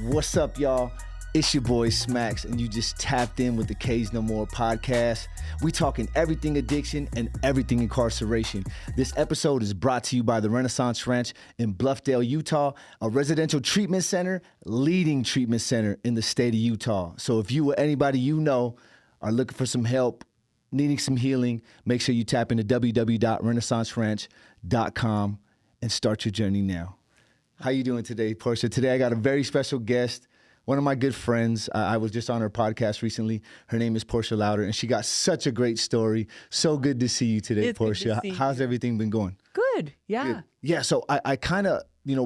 What's up, y'all? It's your boy Smaqs, and you just tapped in with the K's No More podcast. We talking everything addiction and everything incarceration. This episode is brought to you by the Renaissance Ranch in Bluffdale, Utah, a residential treatment center, leading treatment center in the state of Utah. So if you or anybody you know are looking for some help, needing some healing, make sure you tap into www.renaissanceranch.com and start your journey now. How you doing today, Portia? Today I got a very special guest, one of my good friends. I was just on her podcast recently. Her name is Portia Louder, and she got such a great story. So good to see you today, It's Portia. good to see How's you. everything been going? Good. Yeah. Good. Yeah, so I kind of,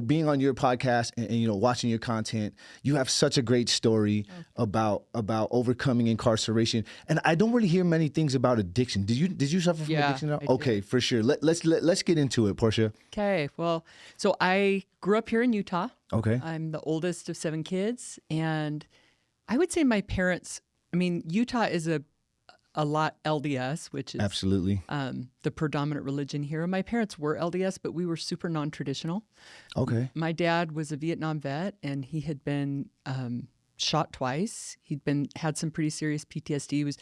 being on your podcast and watching your content, you have such a great story about overcoming incarceration. And I don't really hear many things about addiction. Did you suffer from addiction at all? I Okay, did. for sure. Let's get into it, Portia. Okay. Well, so I grew up here in Utah. Okay. I'm the oldest of 7 kids. And I would say my parents, Utah is a lot LDS, which is Absolutely. the predominant religion here. My parents were LDS, but we were super non-traditional. Okay. My dad was a Vietnam vet, and he had been shot twice. He'd had some pretty serious PTSD.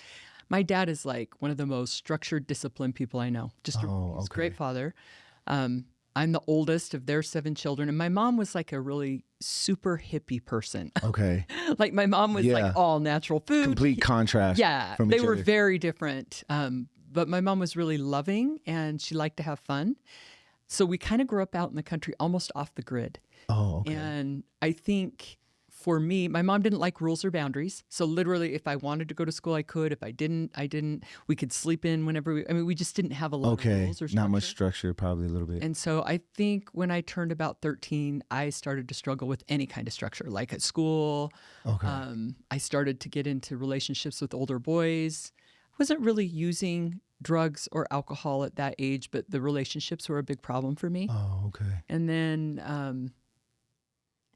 My dad is like one of the most structured, disciplined people I know. He's a great father. I'm the oldest of their 7 children, and my mom was like a really super hippie person. Okay. Like my mom was like all natural food. Complete contrast. Yeah, from they each were other. very different. But my mom was really loving, and she liked to have fun. So we kind of grew up out in the country, almost off the grid. Oh, okay. And I think for me, my mom didn't like rules or boundaries. So literally, if I wanted to go to school, I could. If I didn't, I didn't. We could sleep in whenever we just didn't have a lot of rules or structure. Not much structure, probably a little bit. And so I think when I turned about 13, I started to struggle with any kind of structure, like at school. Okay. I started to get into relationships with older boys. I wasn't really using drugs or alcohol at that age, but the relationships were a big problem for me. Oh, okay. And then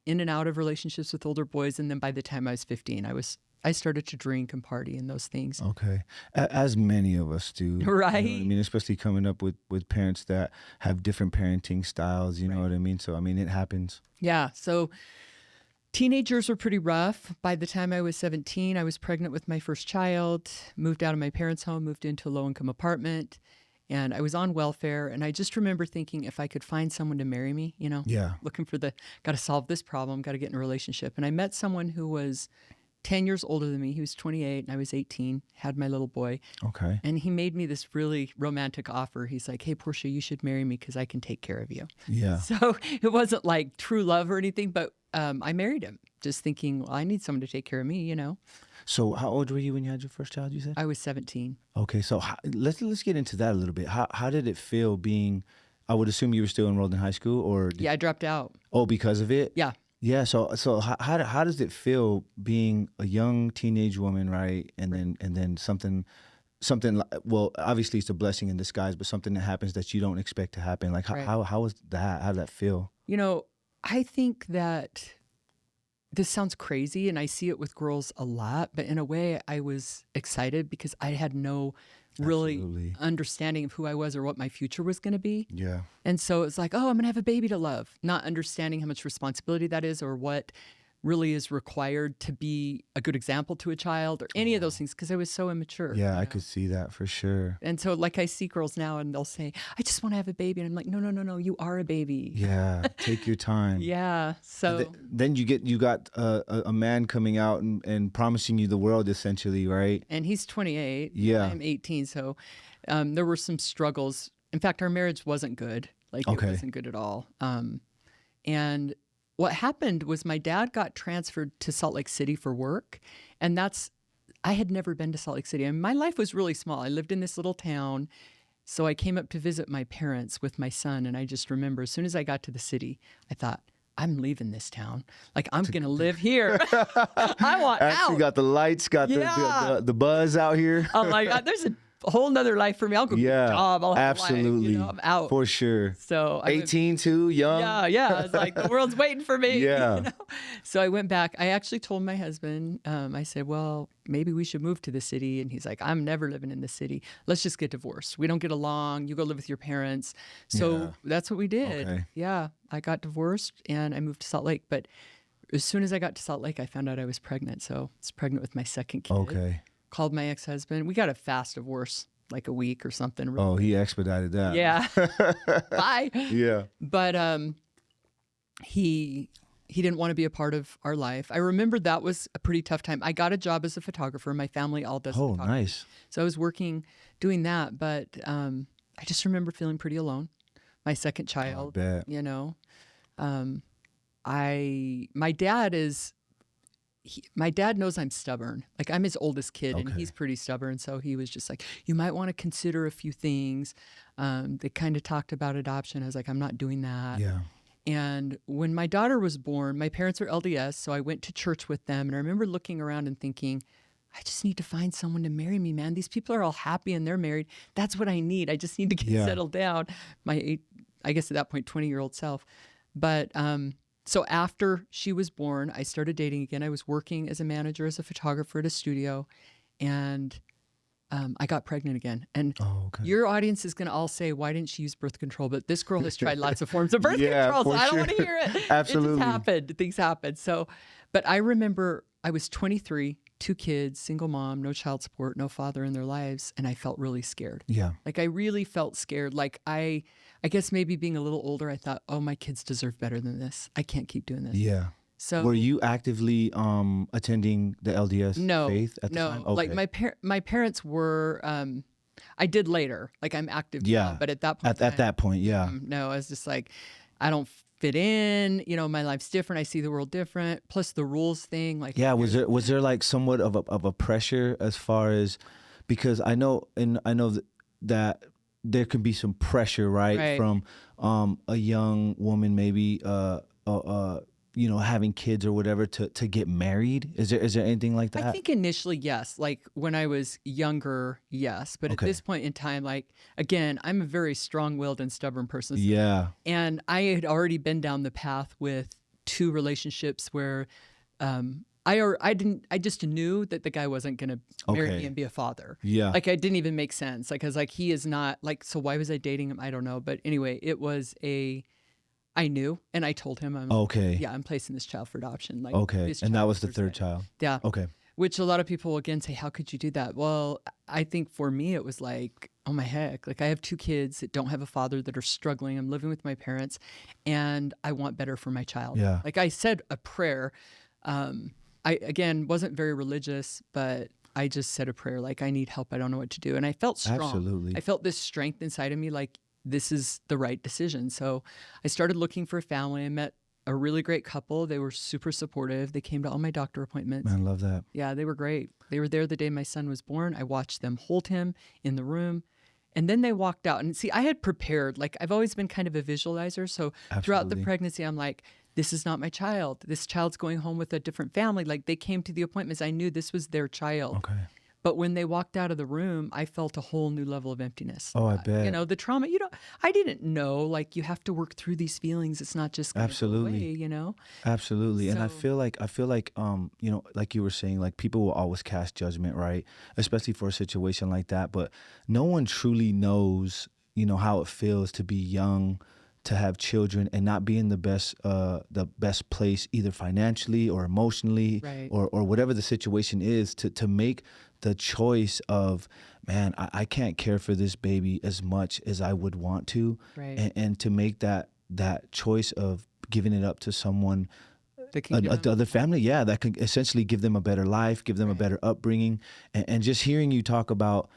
in and out of relationships with older boys. And then by the time I was 15, I started to drink and party and those things. Okay. As many of us do. Right. You know what I mean? Especially coming up with parents that have different parenting styles, you know what I mean? So, it happens. Yeah. So teenagers were pretty rough. By the time I was 17, I was pregnant with my first child, moved out of my parents' home, moved into a low-income apartment, and I was on welfare. And I just remember thinking if I could find someone to marry me, Yeah. looking for got to solve this problem, got to get in a relationship. And I met someone who was 10 years older than me. He was 28 and I was 18, had my little boy. Okay. And he made me this really romantic offer. He's like, hey, Portia, you should marry me because I can take care of you. Yeah. So it wasn't like true love or anything, but I married him just thinking, well, I need someone to take care of me, So how old were you when you had your first child, you said? I was 17. Okay. So let's get into that a little bit. How did it feel being, I would assume you were still enrolled in high school or? Yeah, I dropped out. Oh, because of it? Yeah. Yeah. So how does it feel being a young teenage woman, right? And then something well, obviously it's a blessing in disguise, but something that happens that you don't expect to happen. Like Right. how was that? How did that feel? I think that this sounds crazy and I see it with girls a lot, but in a way I was excited because I had no really Absolutely. understanding of who I was or what my future was going to be. Yeah. And so it's like, oh, I'm going to have a baby to love, not understanding how much responsibility that is or what really is required to be a good example to a child or any of those things because I was so immature. Yeah, I could see that for sure. And so like I see girls now and they'll say, I just want to have a baby. And I'm like, no, you are a baby. Yeah, take your time. Yeah. So Then you got a man coming out and promising you the world essentially, right? and he's 28. Yeah. I'm 18. So there were some struggles. In fact, our marriage wasn't good. Like Okay. it wasn't good at all. And what happened was my dad got transferred to Salt Lake City for work. And I had never been to Salt Lake City. And my life was really small. I lived in this little town. So I came up to visit my parents with my son. And I just remember as soon as I got to the city, I thought, I'm leaving this town. Like, I'm going to live here. I want Actually out. got the lights, got Yeah. the buzz out here. I'm like, there's a whole nother life for me. I'll go get a job. I'll have a life, absolutely. I'm out. For sure. So I went- 18 too, young. Yeah. It's like the world's waiting for me. Yeah. So I went back. I actually told my husband, I said, well, maybe we should move to the city. And he's like, I'm never living in the city. Let's just get divorced. We don't get along. You go live with your parents. So Yeah. that's what we did. Okay. Yeah. I got divorced and I moved to Salt Lake. But as soon as I got to Salt Lake, I found out I was pregnant. So I was pregnant with my second kid. Okay. Called my ex-husband. We got a fast divorce, like a week or something. Oh, he expedited that. Yeah. Bye. Yeah. But he didn't want to be a part of our life. I remember that was a pretty tough time. I got a job as a photographer. My family all does photography. Nice. So I was doing that. But I just remember feeling pretty alone. My second child, I bet. you know. My dad knows I'm stubborn. Like, I'm his oldest kid, and he's pretty stubborn. So he was just like, you might want to consider a few things. They kind of talked about adoption. I was like, I'm not doing that. Yeah. And when my daughter was born, my parents are LDS, so I went to church with them. And I remember looking around and thinking, I just need to find someone to marry me, man. These people are all happy and they're married. That's what I need. I just need to get settled down. I guess at that point, 20-year-old self. But so after she was born, I started dating again. I was working as a manager, as a photographer at a studio, and I got pregnant again. And your audience is going to all say, why didn't she use birth control? But this girl has tried lots of forms of birth control, so I don't want to hear it. Absolutely. It just happened. Things happened. So, but I remember I was 23, 2 kids, single mom, no child support, no father in their lives, and I felt really scared. Yeah. Like, I really felt scared. Like, I guess maybe being a little older, I thought, oh, my kids deserve better than this. I can't keep doing this. Yeah. So were you actively attending the LDS faith at the time? No. Like, my parents were. I did later. Like, I'm active now, but at that point, at that point, yeah. No, I was just like, I don't fit in. You know, my life's different. I see the world different. Plus the rules thing. Like, yeah, was there like somewhat of a pressure as far as, because I know that there can be some pressure, right. From a young woman, maybe having kids or whatever to get married. Is there anything like that? I think initially, yes. Like, when I was younger, yes. But at this point in time, like, again, I'm a very strong-willed and stubborn person. Yeah. And I had already been down the path with 2 relationships where I just knew that the guy wasn't going to marry me and be a father. Yeah. Like, it didn't even make sense. Like, I was like, he is not, like, so why was I dating him? I don't know. But anyway, I knew, and I told him, I'm placing this child for adoption. Like, and that was the 3rd child. Yeah. Okay. Which a lot of people will again say, how could you do that? Well, I think for me, it was like, oh my heck. Like, I have 2 kids that don't have a father, that are struggling. I'm living with my parents, and I want better for my child. Yeah. Like, I said a prayer. I, again, wasn't very religious, but I just said a prayer. Like, I need help. I don't know what to do. And I felt strong. Absolutely. I felt this strength inside of me. Like, this is the right decision. So I started looking for a family. I met a really great couple. They were super supportive. They came to all my doctor appointments. Man, love that. Yeah, they were great. They were there the day my son was born. I watched them hold him in the room. And then they walked out. And see, I had prepared. Like, I've always been kind of a visualizer. So throughout the pregnancy, I'm like, this is not my child. This child's going home with a different family. Like, they came to the appointments. I knew this was their child. Okay. But when they walked out of the room, I felt a whole new level of emptiness. Oh, I bet. You know, the trauma, I didn't know, like, you have to work through these feelings. It's not just going to go away, you know? Absolutely. And I So- feel like, like you were saying, like, people will always cast judgment, right? Especially for a situation like that. But no one truly knows, how it feels to be young, to have children, and not be in the best place, either financially or emotionally, Right. or whatever the situation is, to make the choice of, man, I can't care for this baby as much as I would want to, Right. and to make that choice of giving it up to someone, That can give them- other family, that can essentially give them a better life, give them a better upbringing, and just hearing you talk about,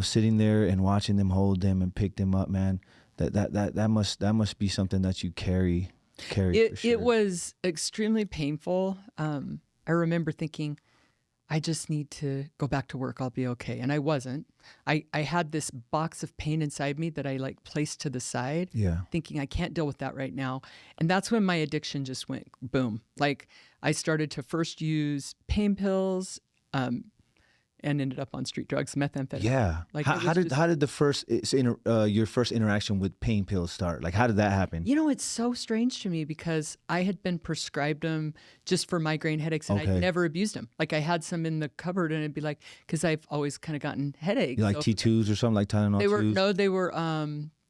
sitting there and watching them hold them and pick them up, man. That must be something that you carry. For sure. It was extremely painful. I remember thinking, I just need to go back to work. I'll be okay. And I wasn't. I had this box of pain inside me that I like placed to the side, thinking I can't deal with that right now. And that's when my addiction just went boom. Like, I started to first use pain pills, and ended up on street drugs, methamphetamine. Yeah. Like, How did your first interaction with pain pills start? Like, how did that happen? It's so strange to me because I had been prescribed them just for migraine headaches, and I'd never abused them. Like, I had some in the cupboard, and it'd be like, because I've always kind of gotten headaches. Like so T2s or something, like Tylenol 2s? they were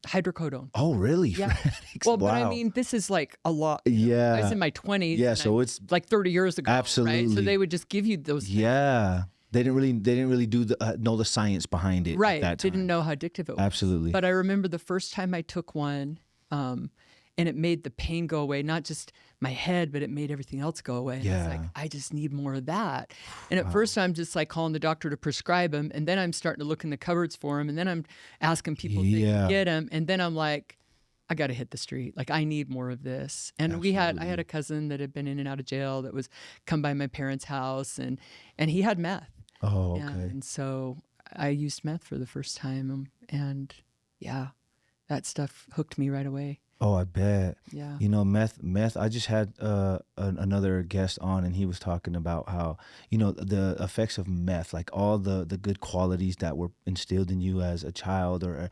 hydrocodone. Oh, really? Yeah. Frenetic? Well, but I Wow. mean, this is like a lot. Yeah. I was in my 20s. Yeah, and so it's like 30 years ago. Right? absolutely. So they would just give you those. Yeah. They didn't really do know the science behind it Right. at that time. Didn't know how addictive it was. Absolutely. But I remember the first time I took one, and it made the pain go away, not just my head, but it made everything else go away. And I was Yeah. like, I just need more of that. And at first I'm just like calling the doctor to prescribe them. And then I'm starting to look in the cupboards for them. And then I'm asking people if they Yeah. can get them. And then I'm like, I got to hit the street. Like, I need more of this. And I had a cousin that had been in and out of jail that was come by my parents' house, and he had meth. Oh, okay. And so I used meth for the first time. And yeah, that stuff hooked me right away. Oh, I bet. Yeah. You know, meth. I just had another guest on, and he was talking about how, you know, the effects of meth, like all the good qualities that were instilled in you as a child or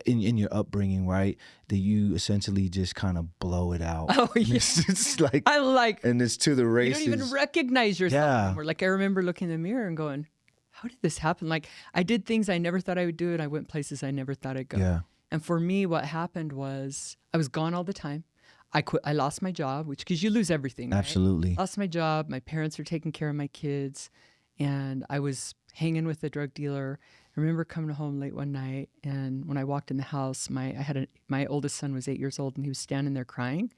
in your upbringing, right? That you essentially just kind of blow it out. Oh, yeah. It's like, I like, and it's to the you races. don't even recognize yourself Yeah. anymore. Like, I remember looking in the mirror and going, how did this happen? Like, I did things I never thought I would do, and I went places I never thought I'd go. Yeah. And for me, what happened was I was gone all the time. I quit. I lost my job, because you lose everything. Right? Absolutely. Lost my job. My parents were taking care of my kids, and I was hanging with a drug dealer. I remember coming home late one night, and when I walked in the house, my oldest son was 8 years old, and he was standing there crying,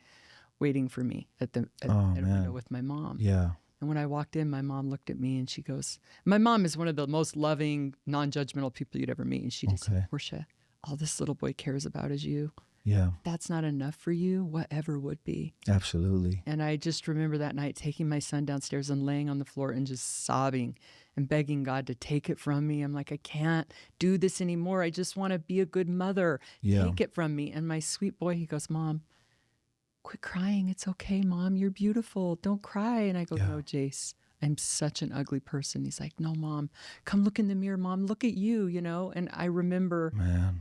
waiting for me at a window with my mom. Yeah. And when I walked in, my mom looked at me and she goes, my mom is one of the most loving, non-judgmental people you'd ever meet. And she just said, Portia, all this little boy cares about is you. Yeah. That's not enough for you. Whatever would be. Absolutely. And I just remember that night taking my son downstairs and laying on the floor and just sobbing and begging God to take it from me. I'm like, I can't do this anymore. I just want to be a good mother. Yeah. Take it from me. And my sweet boy, he goes, Mom, quit crying. It's okay, Mom. You're beautiful. Don't cry. And I go, no, Jace, I'm such an ugly person. He's like, no, Mom, come look in the mirror, Mom. Look at you, you know? And I remember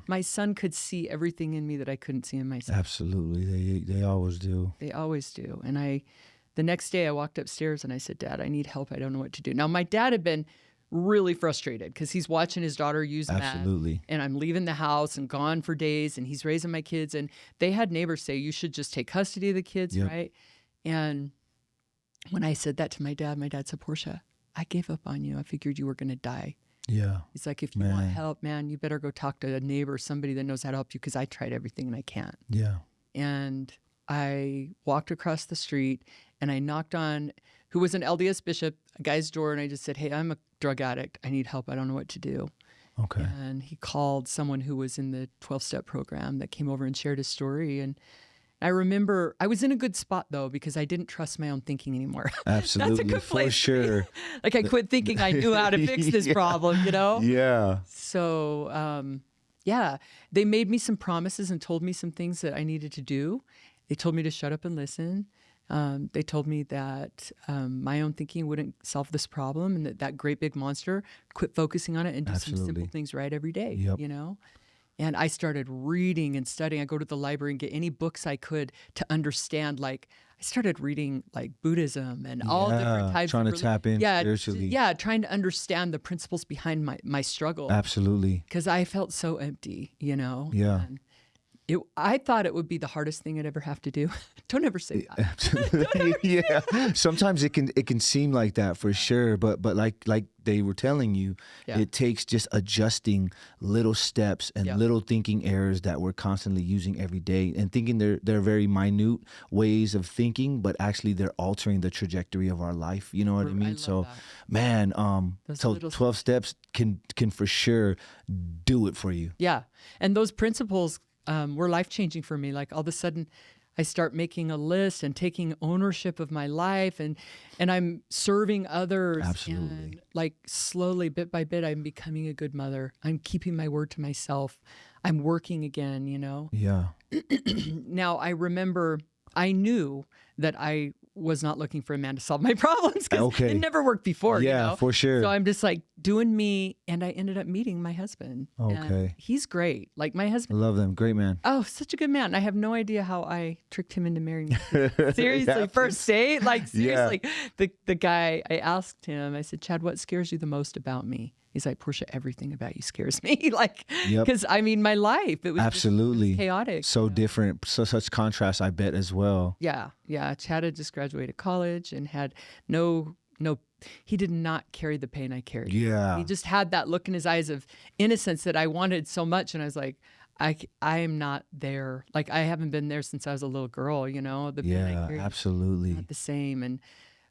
my son could see everything in me that I couldn't see in myself. Absolutely. They always do. They always do. And the next day I walked upstairs and I said, Dad, I need help. I don't know what to do. Now, my dad had been really frustrated because he's watching his daughter use meth. Absolutely. And I'm leaving the house and gone for days, and he's raising my kids. And they had neighbors say, you should just take custody of the kids, right? And when I said that to my dad said, Portia, I gave up on you. I figured you were going to die. Yeah. He's like, if you want help, man, you better go talk to a neighbor, somebody that knows how to help you, because I tried everything and I can't. Yeah. And I walked across the street and I knocked on who was an LDS bishop, a guy's door, and I just said, hey, I'm a drug addict. I need help. I don't know what to do. Okay. And he called someone who was in the 12-step program that came over and shared his story. And I remember I was in a good spot, though, because I didn't trust my own thinking anymore. Absolutely. That's a good place for sure. Like, I quit thinking I knew how to fix this problem, you know? Yeah. So, they made me some promises and told me some things that I needed to do. They told me to shut up and listen. They told me that my own thinking wouldn't solve this problem, and that great big monster, quit focusing on it and do some simple things right every day, you know? And I started reading and studying. I go to the library and get any books I could to understand. Like, I started reading like Buddhism and all different types trying of to tap in spiritually. Yeah, trying to understand the principles behind my struggle. Absolutely. Because I felt so empty, you know? Yeah. And I thought it would be the hardest thing I'd ever have to do. Don't ever say that. Absolutely. Yeah. Sometimes it can seem like that for sure, but like they were telling you, it takes just adjusting little steps and little thinking errors that we're constantly using every day, and thinking they're very minute ways of thinking, but actually they're altering the trajectory of our life. You know what I mean? So, that. man, so 12 steps can for sure do it for you. Yeah. And those principles were life-changing for me. Like, all of a sudden I start making a list and taking ownership of my life, and I'm serving others. Absolutely. And like, slowly, bit by bit, I'm becoming a good mother. I'm keeping my word to myself. I'm working again, you know? Yeah. Now, I remember I knew that I was not looking for a man to solve my problems, because it never worked before. Yeah, you know? for sure. So I'm just like doing me, and I ended up meeting my husband. Okay. And he's great. Like, my I husband. love them. Great man. Oh, such a good man. I have no idea how I tricked him into marrying me. Seriously, first date? Like, seriously. The guy, I asked him, I said, Chad, what scares you the most about me? He's like, Portia, everything about you scares me. Like, Yep. because I mean, my life, it was Absolutely just chaotic. So different, such contrast, I bet, as well. Yeah. Chad had just graduated college and had no, he did not carry the pain I carried. Yeah. He just had that look in his eyes of innocence that I wanted so much. And I was like, I am not there. Like, I haven't been there since I was a little girl, the pain I carried, absolutely. not the same.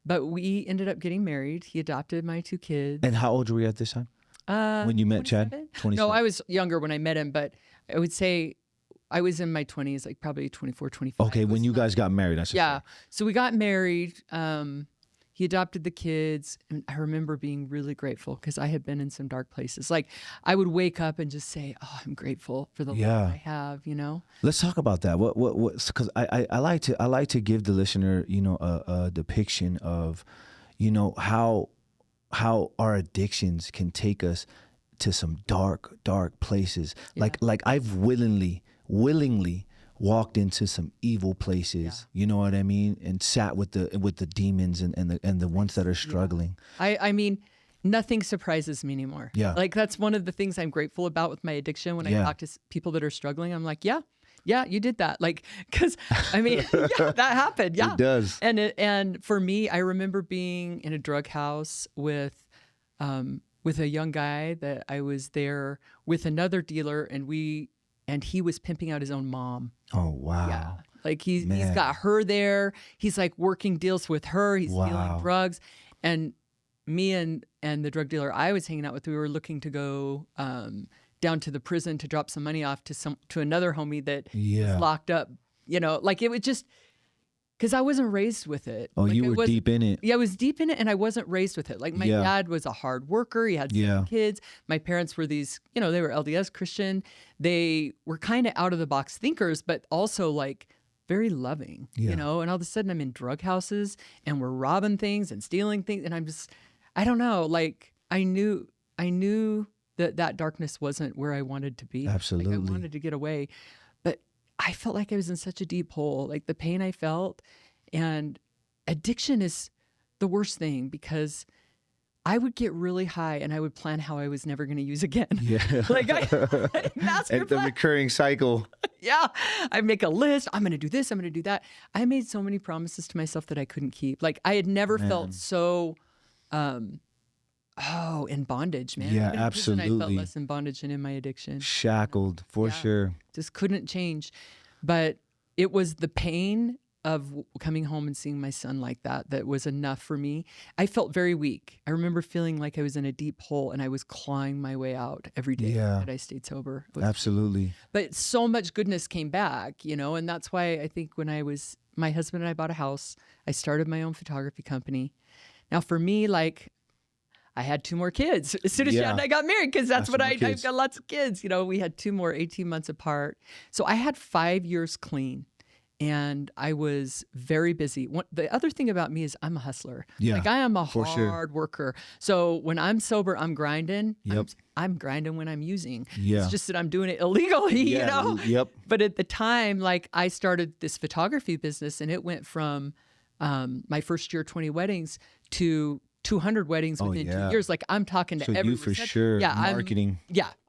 But we ended up getting married. He adopted my 2 kids. And how old were you at this time? When you met 27? Chad? 27. No, I was younger when I met him, but I would say I was in my 20s, like probably 24, 25. Okay, when you guys got married, that's yeah. So we got married. He adopted the kids, and I remember being really grateful because I had been in some dark places. Like, I would wake up and just say, "Oh, I'm grateful for the love I have." Let's talk about that. What? Because I like to give the listener, a depiction of, how our addictions can take us to some dark places. Yeah. Like I've willingly walked into some evil places, you know what I mean, and sat with the demons and the ones that are struggling. I mean, nothing surprises me anymore. Yeah. Like, that's one of the things I'm grateful about with my addiction. When I talk to people that are struggling, I'm like, yeah, you did that. Like, because I mean, that happened. Yeah, It does. And for me, I remember being in a drug house with a young guy that I was there with another dealer, and he was pimping out his own mom. Oh, wow. Yeah. Like, he's got her there. He's like working deals with her. He's dealing drugs. And me and the drug dealer I was hanging out with, we were looking to go down to the prison to drop some money off to another homie that was locked up. Like, it was just because I wasn't raised with it. Oh, like, you were deep in it. Yeah, I was deep in it, and I wasn't raised with it. Like, my dad was a hard worker. He had 7 kids. My parents were these, they were LDS Christian. They were kind of out of the box thinkers, but also like very loving, And all of a sudden I'm in drug houses and we're robbing things and stealing things. And I'm just, I don't know, like, I knew that darkness wasn't where I wanted to be. Absolutely. Like, I wanted to get away. But I felt like I was in such a deep hole, like the pain I felt. And addiction is the worst thing because I would get really high and I would plan how I was never going to use again. Yeah. Like, master the plan. recurring cycle. Yeah. I make a list. I'm going to do this. I'm going to do that. I made so many promises to myself that I couldn't keep. Like, I had never felt so, in bondage, man. Yeah, Even in prison, I absolutely. felt less in bondage than in my addiction. Shackled, for sure. Just couldn't change. But it was the pain of coming home and seeing my son like that was enough for me. I felt very weak. I remember feeling like I was in a deep hole and I was clawing my way out every day that I stayed sober. Absolutely. But so much goodness came back, and that's why I think when my husband and I bought a house, I started my own photography company. Now, for me, like, I had 2 more kids as soon as Chad and I got married, because that's what I've got lots of kids. We had 2 more 18 months apart. So I had 5 years clean. And I was very busy. The other thing about me is I'm a hustler. Yeah, like, I am a hard worker. So when I'm sober, I'm grinding. Yep. I'm grinding when I'm using. Yeah. It's just that I'm doing it illegally, Yep. But at the time, like, I started this photography business, and it went from my first year, 20 weddings, to 200 weddings within 2 years. Like, I'm talking to so every you for sure. Yeah, Marketing.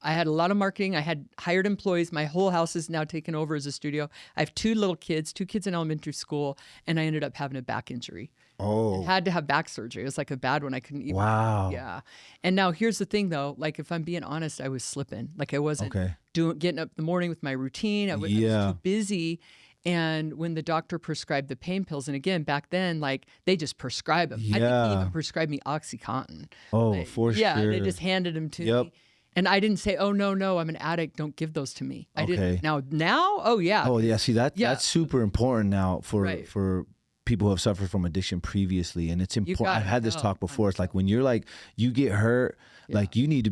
I had a lot of marketing. I had hired employees. My whole house is now taken over as a studio. I have 2 little kids, 2 kids in elementary school, and I ended up having a back injury. Oh. I had to have back surgery. It was like a bad one. I couldn't even. Wow. Yeah. And now here's the thing, though. Like, if I'm being honest, I was slipping. Like, I wasn't getting up in the morning with my routine. I was too busy. And when the doctor prescribed the pain pills, and again, back then, like, they just prescribe them. I think he even prescribed me OxyContin. Oh, for sure. Yeah, they just handed them to me. And I didn't say, oh, no, I'm an addict. Don't give those to me. I didn't. Now, oh, yeah. Oh, yeah. See, that's super important now for people who have suffered from addiction previously. And it's important. I've had this talk before. It's like, when you're like, you get hurt, like, you need to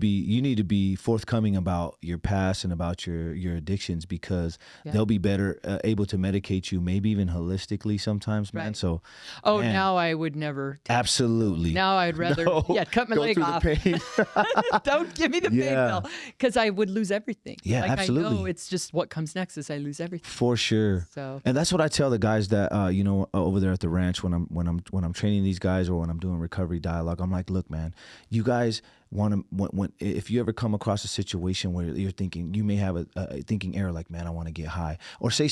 be forthcoming about your past and about your addictions, because they'll be better able to medicate you, maybe even holistically sometimes, man. So, now I would never. Absolutely. Now I'd rather cut my leg off. Don't give me the pain pill, because I would lose everything. Yeah, like, absolutely. I know it's just what comes next is I lose everything. For sure. So, and that's what I tell the guys that over there there at the ranch when I'm training these guys or when I'm doing recovery dialogue. I'm like, look, man, you guys want to if you ever come across a situation where you're thinking, you may have a thinking error, like, man, I want to get high, or say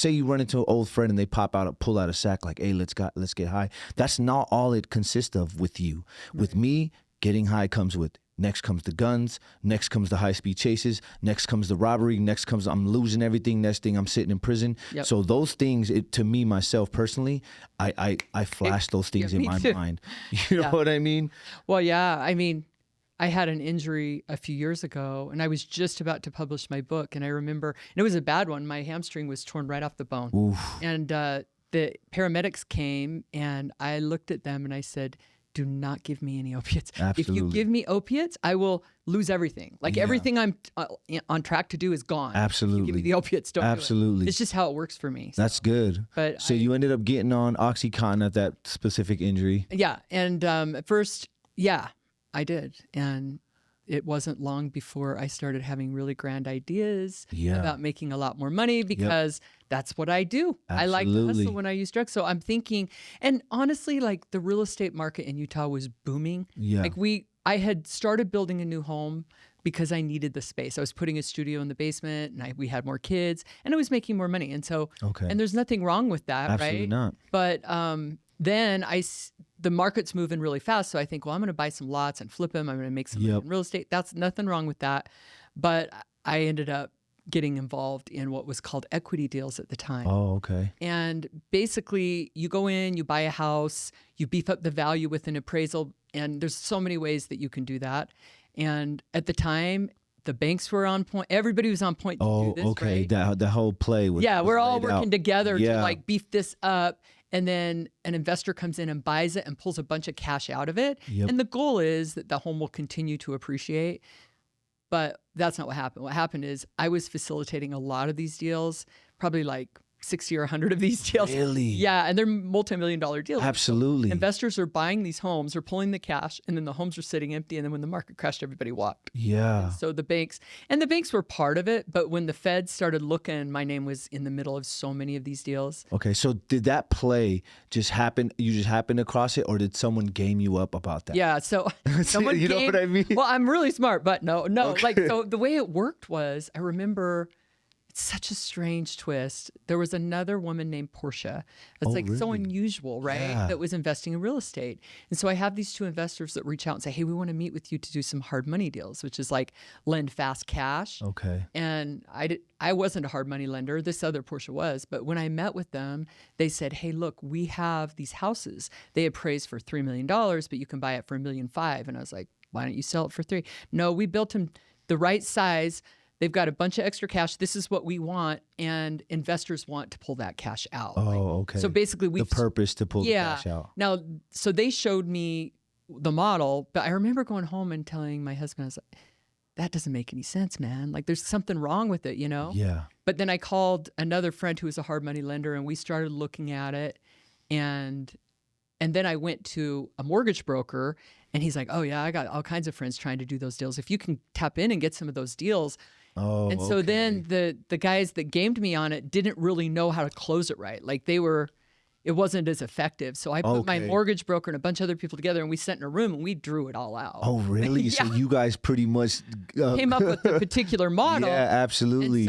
you run into an old friend and they pull out a sack like, hey, let's get high. That's not all it consists of with you. Right. With me, getting high comes with. Next comes the guns. Next comes the high-speed chases. Next comes the robbery. Next comes I'm losing everything. Next thing I'm sitting in prison. Yep. So those things, to me, myself personally, I flash those things in my mind. You know what I mean? Well, yeah. I mean, I had an injury a few years ago, and I was just about to publish my book. And I remember, and it was a bad one. My hamstring was torn right off the bone. Oof. And the paramedics came, and I looked at them, and I said, do not give me any opiates. Absolutely. If you give me opiates, I will lose everything. Like everything I'm on track to do is gone. Absolutely. If you give me the opiates, don't Absolutely. do it. It's just how it works for me. So. That's good. But so you ended up getting on OxyContin at that specific injury. Yeah. And at first, I did. And it wasn't long before I started having really grand ideas about making a lot more money because that's what I do. Absolutely. I like to hustle when I use drugs. So I'm thinking, and honestly, like the real estate market in Utah was booming. Yeah. Like I had started building a new home because I needed the space. I was putting a studio in the basement and we had more kids and I was making more money. And so, and there's nothing wrong with that, Absolutely right? Not. But then the market's moving really fast. So I think, well, I'm going to buy some lots and flip them. I'm going to make some money in real estate. That's nothing wrong with that. But I ended up getting involved in what was called equity deals at the time. Oh, okay. And basically you go in, you buy a house, you beef up the value with an appraisal. And there's so many ways that you can do that. And at the time, the banks were on point. Everybody was on point to do this, okay. Right? The whole play was we're all working out together to like beef this up. And then an investor comes in and buys it and pulls a bunch of cash out of it. Yep. And the goal is that the home will continue to appreciate. But that's not what happened. What happened is I was facilitating a lot of these deals, probably like 60 or 100 of these deals. Really? Yeah, and they're multi-million-dollar deals. Absolutely. So investors are buying these homes, they're pulling the cash, and then the homes are sitting empty. And then when the market crashed, everybody walked. Yeah. And so the banks were part of it. But when the Fed started looking, my name was in the middle of so many of these deals. Okay, so did that play just happen? You just happened across it, or did someone game you up about that? Yeah, so someone you know what I mean? Well, I'm really smart, but no. Okay. Like, so the way it worked was, I remember, such a strange twist. There was another woman named Portia. That's really? So unusual, right? Yeah. That was investing in real estate. And so I have these two investors that reach out and say, hey, we want to meet with you to do some hard money deals, which is like lend fast cash. Okay. And I wasn't a hard money lender. This other Portia was. But when I met with them, they said, hey, look, we have these houses. They appraised for $3 million, but you can buy it for $1.5 million. And I was like, why don't you sell it for $3 million? No, we built them the right size. They've got a bunch of extra cash. This is what we want, and investors want to pull that cash out. Oh, okay. So basically, the purpose to pull the cash out. Now, so they showed me the model, but I remember going home and telling my husband, I was like, that doesn't make any sense, man. Like, there's something wrong with it, you know? Yeah. But then I called another friend who was a hard money lender, and we started looking at it, and then I went to a mortgage broker, and he's like, oh, yeah, I got all kinds of friends trying to do those deals. If you can tap in and get some of those deals. Oh, and so then the guys that gamed me on it didn't really know how to close it right. Like it wasn't as effective. So I put my mortgage broker and a bunch of other people together, and we sat in a room and we drew it all out. Oh, really? Yeah. So you guys pretty much came up with a particular model. Yeah, absolutely.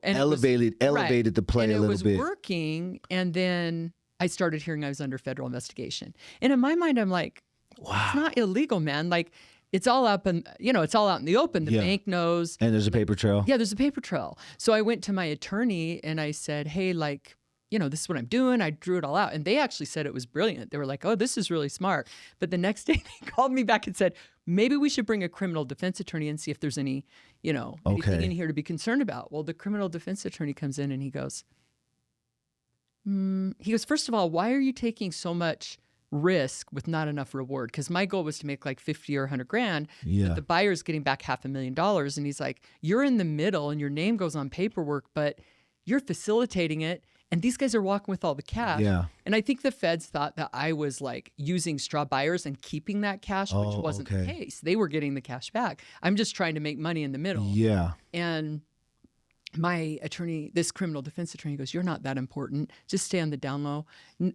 And elevated the play a little bit. It was working, and then I started hearing I was under federal investigation. And in my mind, I'm like, wow, it's not illegal, man. Like, it's all up and it's all out in the open. The bank knows. And there's a paper trail. Yeah, there's a paper trail. So I went to my attorney and I said, hey, like, this is what I'm doing. I drew it all out. And they actually said it was brilliant. They were like, oh, this is really smart. But the next day they called me back and said, maybe we should bring a criminal defense attorney and see if there's any, anything in here to be concerned about. Well, the criminal defense attorney comes in and he goes, first of all, why are you taking so much risk with not enough reward? Because my goal was to make like 50 or 100 grand. Yeah. But the buyer's getting back $500,000. And he's like, you're in the middle and your name goes on paperwork, but you're facilitating it. And these guys are walking with all the cash. Yeah. And I think the feds thought that I was like using straw buyers and keeping that cash, which wasn't the case. They were getting the cash back. I'm just trying to make money in the middle. Yeah. And my attorney, this criminal defense attorney, goes, "You're not that important. Just stay on the down low.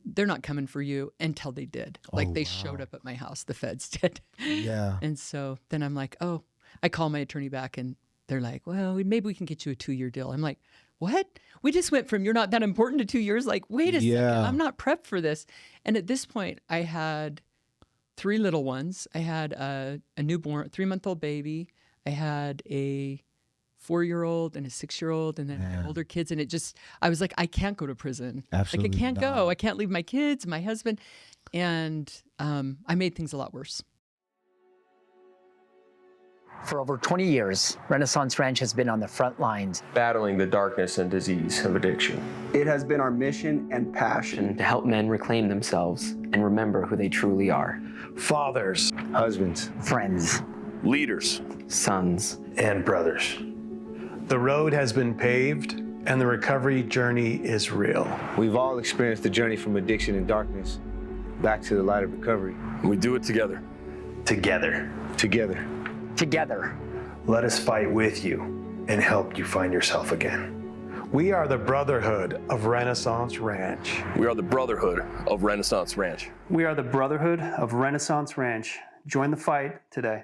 They're not coming for you." Until they did. Like they showed up at my house. The feds did. Yeah. And so then I'm like, oh, I call my attorney back and they're like, well, maybe we can get you a 2-year deal. I'm like, what? We just went from you're not that important to 2 years. Like, wait a second. I'm not prepped for this. And at this point, I had 3 little ones. I had a newborn, 3-month-old baby. I had a 4-year-old and a 6-year-old, and then I had older kids. And I was like, I can't go to prison. Absolutely like, I can't not. go. I can't leave my kids, my husband. And I made things a lot worse. For over 20 years, Renaissance Ranch has been on the front lines, battling the darkness and disease of addiction. It has been our mission and passion to help men reclaim themselves and remember who they truly are. Fathers, Husbands, friends, leaders, Sons. and brothers. The road has been paved and the recovery journey is real. we've all experienced the journey from addiction and darkness back to the light of recovery. We do it together. Together, Together. together. let us fight with you and help you find yourself again. We are the Brotherhood of Renaissance Ranch. We are the Brotherhood of Renaissance Ranch. We are the Brotherhood of Renaissance Ranch. Join the fight today.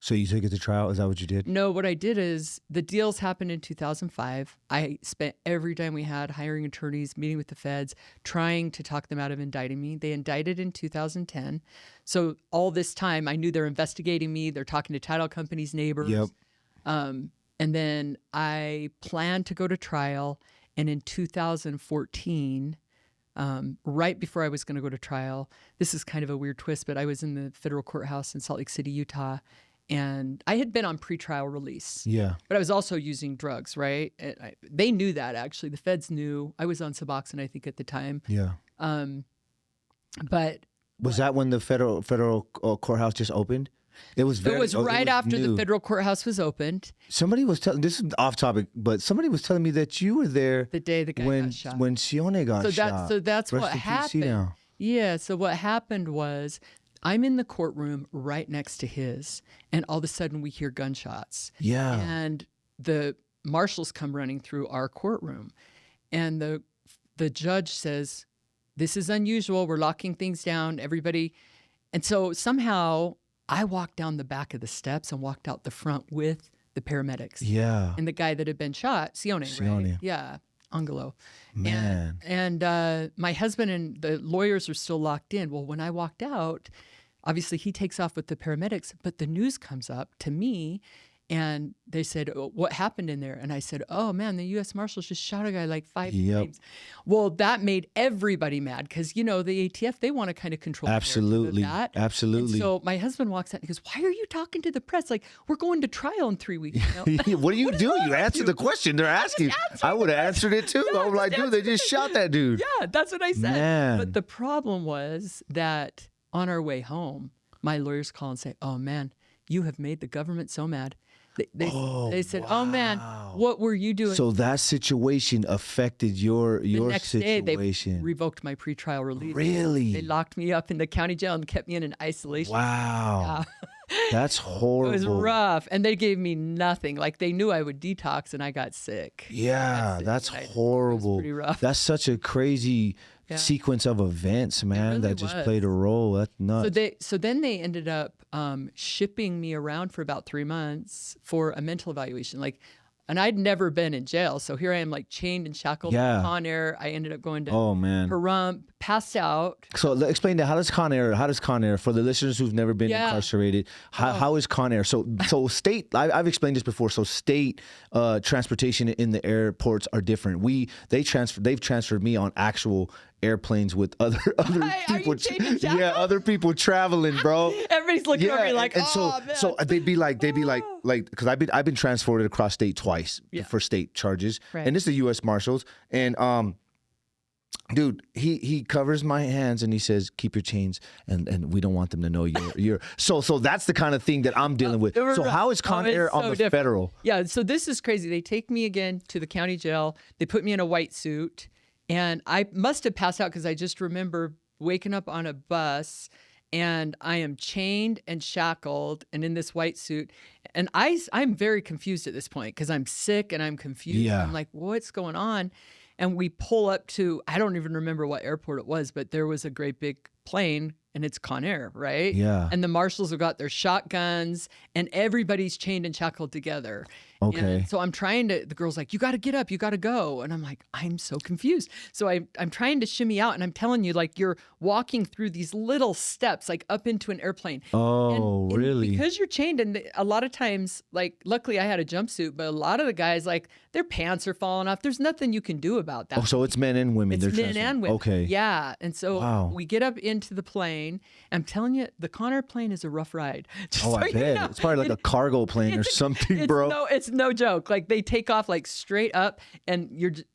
So you took it to trial? Is that what you did? No, what I did is the deals happened in 2005. I spent every dime we had hiring attorneys, meeting with the feds, trying to talk them out of indicting me. They indicted in 2010. So all this time, I knew they're investigating me. They're talking to title companies, neighbors. Yep. And then I planned to go to trial. And in 2014, right before I was going to go to trial, this is kind of a weird twist, but I was in the federal courthouse in Salt Lake City, Utah. And I had been on pretrial release. Yeah. But I was also using drugs, right? And they knew that, actually. The feds knew. I was on Suboxone, I think, at the time. Yeah. But Was that when the federal courthouse just opened? It was very. it was right after new. the federal courthouse was opened. Somebody was telling. This is off topic, but somebody was telling me that you were there The day the guy when got shot. when Sione got shot. So that's Rest what in peace, happened. now. Yeah. So what happened was I'm in the courtroom right next to his, and all of a sudden we hear gunshots. Yeah. And the marshals come running through our courtroom, and the judge says, "This is unusual. We're locking things down. Everybody." And so somehow I walked down the back of the steps and walked out the front with the paramedics. Yeah. And the guy that had been shot, Sione, Sione. right? Yeah, Angelo. Man. And my husband and the lawyers are still locked in. Well, when I walked out, obviously he takes off with the paramedics, but the news comes up to me and they said, "Oh, what happened in there?" And I said, "Oh man, the U.S. Marshals just shot a guy like 5 times." Well, that made everybody mad because, the ATF, they want to kind of control the narrative Absolutely. of that. Absolutely. And so my husband walks out and he goes, "Why are you talking to the press? Like, we're going to trial in 3 weeks." What do you do? You answer the question they're asking. I would have answered it too. I was like, dude, they just shot that dude. Yeah, that's what I said. Man. But the problem was that on our way home, my lawyers call and say, "Oh man, you have made the government so mad." They said, "Oh man, what were you doing?" So that situation affected your the next situation. day, they revoked my pretrial release. Really? They locked me up in the county jail and kept me in an isolation. Wow. That's horrible. It was rough. And they gave me nothing. Like, they knew I would detox, and I got sick. Yeah, that's horrible. It was pretty rough. That's such a crazy sequence of events, man, really that just was. played a role. That's nuts. So then they ended up shipping me around for about 3 months for a mental evaluation. And I'd never been in jail. So here I am, like, chained and shackled. Yeah. Con Air. I ended up going to man. passed out. So explain that. How does Con Air, for the listeners who've never been incarcerated, how is Con Air? So state, I've explained this before. So state transportation in the airports are different. They've transferred me on actual airplanes with other people. Other people traveling, bro. Everybody's looking over me like, and "Oh, man." so they'd be like, because I've been transported across state twice for state charges, Right. and this is the U.S. Marshals, and dude, he covers my hands and he says, "Keep your chains, and we don't want them to know you're." So that's the kind of thing that I'm dealing with. So how is Con Air on the federal? Yeah, so this is crazy. They take me again to the county jail. They put me in a white suit, and I must have passed out because I just remember waking up on a bus, and I am chained and shackled and in this white suit. And I'm very confused at this point because I'm sick and I'm confused. Yeah. I'm like, what's going on? And we pull up to, I don't even remember what airport it was, but there was a great big plane, and it's Conair, right? Yeah. And the marshals have got their shotguns, and everybody's chained and shackled together. Okay. And so I'm trying to, the girl's like, you got to get up, you got to go. And I'm like, I'm so confused. So I'm trying to shimmy out, and I'm telling you, like, you're walking through these little steps, like up into an airplane. Oh, And really? because you're chained, and a lot of times, like, luckily I had a jumpsuit, but a lot of the guys, like, their pants are falling off. There's nothing you can do about that. Oh, so it's men and women. It's They're men transferring. and women. Okay. Yeah. And so Wow. we get up into the plane. I'm telling you, the Conair plane is a rough ride. Just Oh, so I you bet. know. It's probably like a cargo plane or something, bro. It's no joke. Like, they take off like straight up, and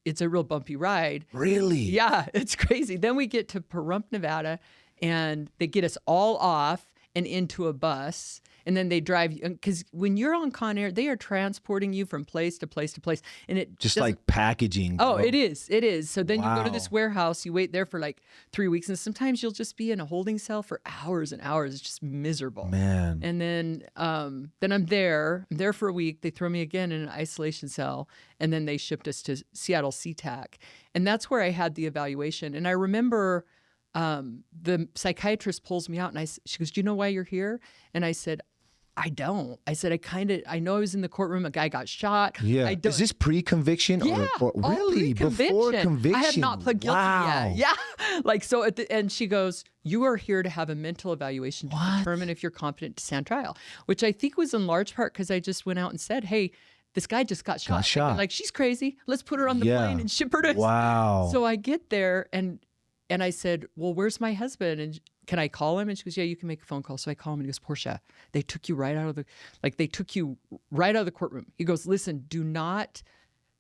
it's a real bumpy ride. Really? Yeah, it's crazy. Then we get to Pahrump, Nevada, and they get us all off and into a bus. And then they drive you, because when you're on Conair, they are transporting you from place to place to place. And it Just doesn't- like packaging. Oh, bro. it is. It is. So then you go to Wow. this warehouse, you wait there for like 3 weeks, and sometimes you'll just be in a holding cell for hours and hours. It's just miserable. Man. And then I'm there for a week. They throw me again in an isolation cell, and then they shipped us to Seattle SeaTac. And that's where I had the evaluation. And I remember the psychiatrist pulls me out, and she goes, "Do you know why you're here?" And I said, I don't. I said, I know I was in the courtroom. A guy got shot. Yeah. I don't, Is this pre-conviction? yeah, Or all really? Before pre-conviction. conviction? I have not pled guilty Wow. yet. Yeah. Like, so at the end, she goes, you are here to have a mental evaluation to determine if you're competent to stand trial, which I think was in large part because I just went out and said, hey, this guy just got shot. Like, she's crazy. Let's put her on the plane and ship her to. Wow. So I get there, and I said, well, where's my husband? And can I call him? And she goes, yeah, you can make a phone call. So I call him, and he goes, Portia, they took you right out of the courtroom. He goes, listen, do not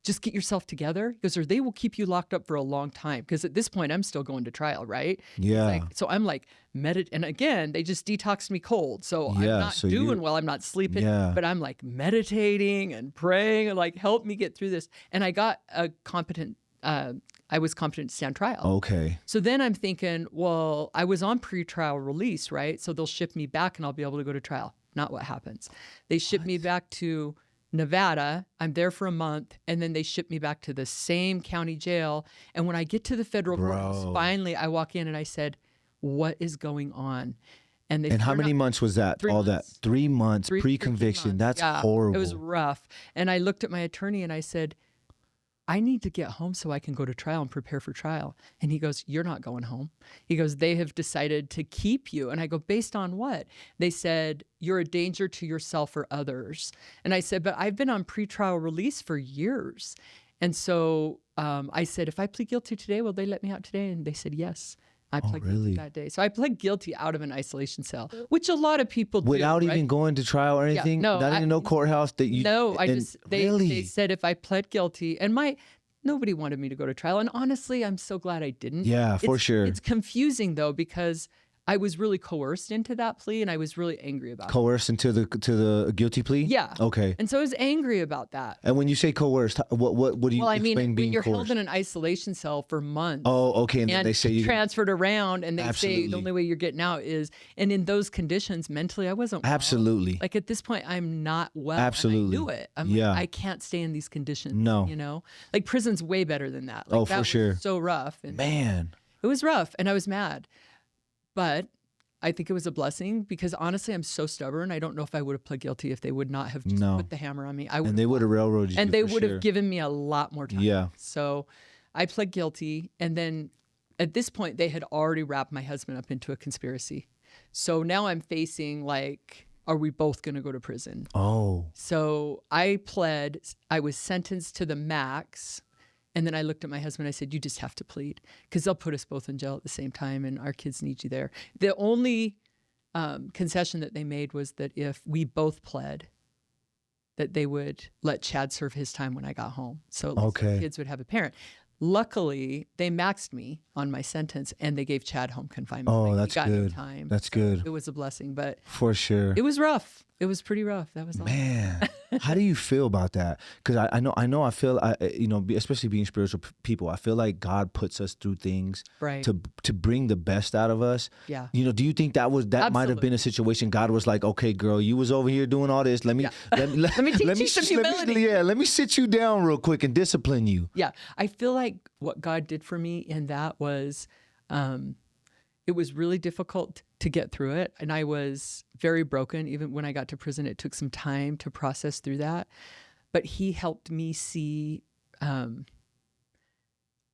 just get yourself together. He goes, or they will keep you locked up for a long time. Because at this point, I'm still going to trial, right? Yeah. So I'm like, and again, they just detoxed me cold. So I'm Yeah, not so doing well. I'm not sleeping. Yeah. But I'm like meditating and praying and like, help me get through this. And I got I was competent to stand trial. Okay. So then I'm thinking, well, I was on pretrial release, right? So they'll ship me back and I'll be able to go to trial. Not what happens. They ship me back to Nevada. I'm there for a month, and then they ship me back to the same county jail. And when I get to the federal courts, finally I walk in and I said, what is going on? And how many months was that? 3 All months. that 3 months 3 pre-conviction. months. That's horrible. It was rough. And I looked at my attorney and I said, I need to get home so I can go to trial and prepare for trial. And he goes, you're not going home. He goes, they have decided to keep you. And I go, based on what? They said, you're a danger to yourself or others. And I said, but I've been on pretrial release for years. And so I said, if I plead guilty today, will they let me out today? And they said, yes. I pled guilty that day. So I pled guilty out of an isolation cell, which a lot of people do. Without right? even going to trial or anything? no, Not even no courthouse that you... No, they Really? said if I pled guilty, and nobody wanted me to go to trial. And honestly, I'm so glad I didn't. Yeah, for sure. It's confusing though, because I was really coerced into that plea, and I was really angry about it. Coerced into the guilty plea? Yeah. Okay. And so I was angry about that. And when you say coerced, what do you Well, I explain mean, being when you're coerced? held in an isolation cell for months. Oh, okay. And then they say you... transferred around, and they say Absolutely. the only way you're getting out is, and in those conditions, mentally, I wasn't well. Absolutely. Like at this point, I'm not well. Absolutely. And I knew it. I'm Yeah. like, I can't stay in these conditions. No. You know, like prison's way better than that. Like, Oh, that for was sure. so rough. And Man. it was rough, and I was mad, but I think it was a blessing, because honestly, I'm so stubborn. I don't know if I would have pled guilty if they would not have just put the hammer on me. I would, And they would have railroaded you. and they for would sure. have given me a lot more time. Yeah. So I pled guilty, and then at this point, they had already wrapped my husband up into a conspiracy. So now I'm facing like, are we both going to go to prison? Oh. So I pled. I was sentenced to the max. And then I looked at my husband. I said, you just have to plead, because they'll put us both in jail at the same time, and our kids need you there. The only concession that they made was that if we both pled, that they would let Chad serve his time when I got home. So at least the kids would have a parent. Luckily, they maxed me on my sentence, and they gave Chad home confinement. Oh, Like, that's he got no good. time. That's So good. it was a blessing, but For sure. it was rough. It was pretty rough. That was all. Man. How do you feel about that? Because I feel, especially being spiritual people, I feel like God puts us through things Right. to bring the best out of us. Yeah. Do you think that might have been a situation God was like, okay, girl, you was over here doing all this. Let me let me teach you some humility. Let me sit you down real quick and discipline you. Yeah. I feel like what God did for me in that was, it was really difficult to get through it. And I was very broken. Even when I got to prison, it took some time to process through that. But he helped me see,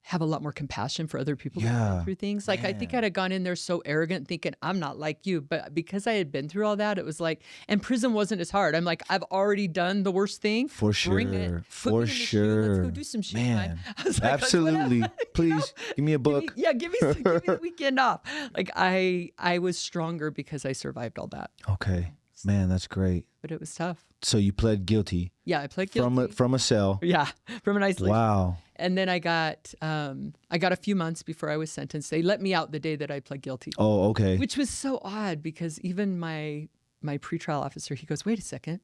have a lot more compassion for other people that have been through things. Like, I think I'd have gone in there so arrogant thinking, I'm not like you. But because I had been through all that, it was like, and prison wasn't as hard. I'm like, I've already done the worst thing. For sure. Bring it. Put me in the shoe. Let's go do some shoe time. I was like, absolutely. Please, give me a book. Give me the weekend off. Like, I was stronger because I survived all that. Okay. Man, that's great. But it was tough. So you pled guilty. Yeah, I pled guilty. From a cell. Yeah, from an isolation. Wow. And then I got a few months before I was sentenced. They let me out the day that I pled guilty. Oh, okay. Which was so odd because even my pretrial officer, he goes, wait a second.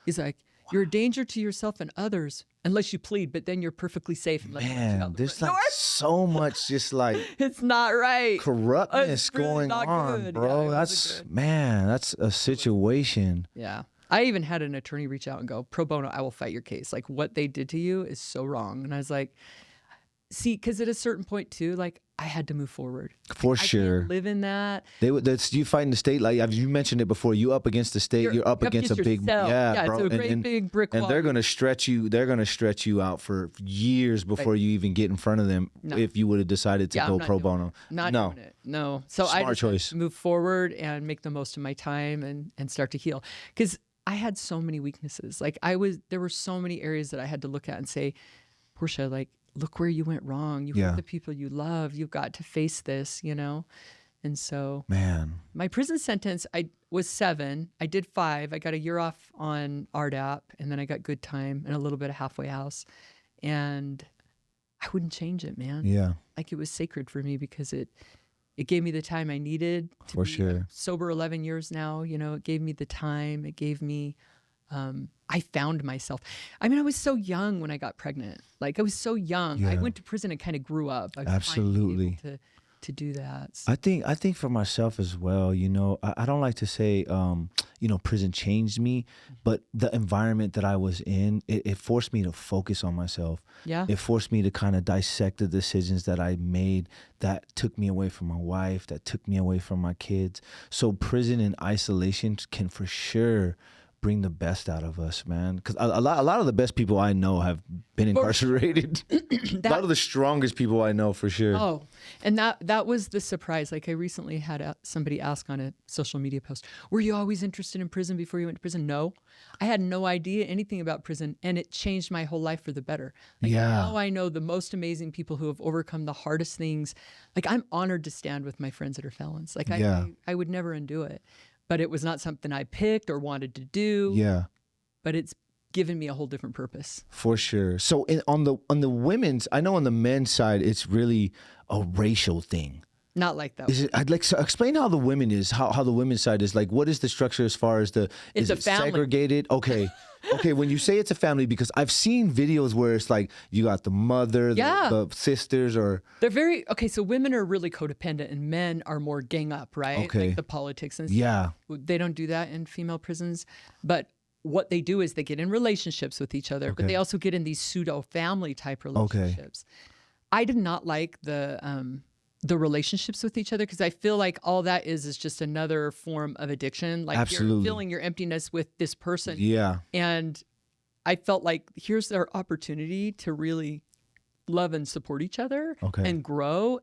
He's like, you're a danger to yourself and others unless you plead, but then you're perfectly safe. Man, there's like so much just like it's not right. Corruptness going on, good. bro. Yeah, that's a situation. Yeah. I even had an attorney reach out and go, pro bono, I will fight your case. Like, what they did to you is so wrong. And I was like, see, because at a certain point too, like, I had to move forward. For I sure. can't live in that. You fight in the state, like you mentioned it before. You up against the state. You're up against a big, bro. It's a great big brick wall. And they're gonna stretch you. They're gonna stretch you out for years before you even get in front of them. No. If you would have decided to go pro bono, Not doing it. No. So Smart I just choice. had to move forward and make the most of my time and start to heal because I had so many weaknesses. Like there were so many areas that I had to look at and say, Portia, like, look where you went wrong. You hurt the people you love. You've got to face this, And so, man, my prison sentence, I was 7. I did 5. I got a year off on RDAP, and then I got good time and a little bit of halfway house. And I wouldn't change it, man. Yeah. Like, it was sacred for me because it gave me the time I needed to For be sure. sober 11 years now. It gave me the time. It gave me, I found myself. I mean, I was so young when I got pregnant. Like, I was so young. Yeah. I went to prison and kind of grew up. I was Absolutely. finally able to do that. So. I think for myself as well, I don't like to say, prison changed me, but the environment that I was in, it forced me to focus on myself. Yeah. It forced me to kind of dissect the decisions that I made that took me away from my wife, that took me away from my kids. So prison and isolation can for sure bring the best out of us, man. Because a lot of the best people I know have been incarcerated. A lot of the strongest people I know, for sure. Oh, and that was the surprise. Like, I recently had somebody ask on a social media post, were you always interested in prison before you went to prison? No. I had no idea anything about prison, and it changed my whole life for the better. Like, now I know the most amazing people who have overcome the hardest things. Like, I'm honored to stand with my friends that are felons. Like, I would never undo it. But it was not something I picked or wanted to do. Yeah. But it's given me a whole different purpose. For sure. So on the women's, I know on the men's side, it's really a racial thing. Not like that. I'd like to explain how the women is, how the women's side is. Like, what is the structure as far as it's a family. Segregated? Okay. Okay, when you say it's a family, because I've seen videos where it's like you got the mother, the sisters, or... They're very... Okay, so women are really codependent and men are more gang up, right? Okay. Like the politics and stuff. Yeah. They don't do that in female prisons. But what they do is they get in relationships with each other, but they also get in these pseudo-family type relationships. I did not like the relationships with each other because I feel like all that is just another form of addiction. Like, Absolutely. You're filling your emptiness with this person. Yeah. And I felt like here's their opportunity to really love and support each other and grow.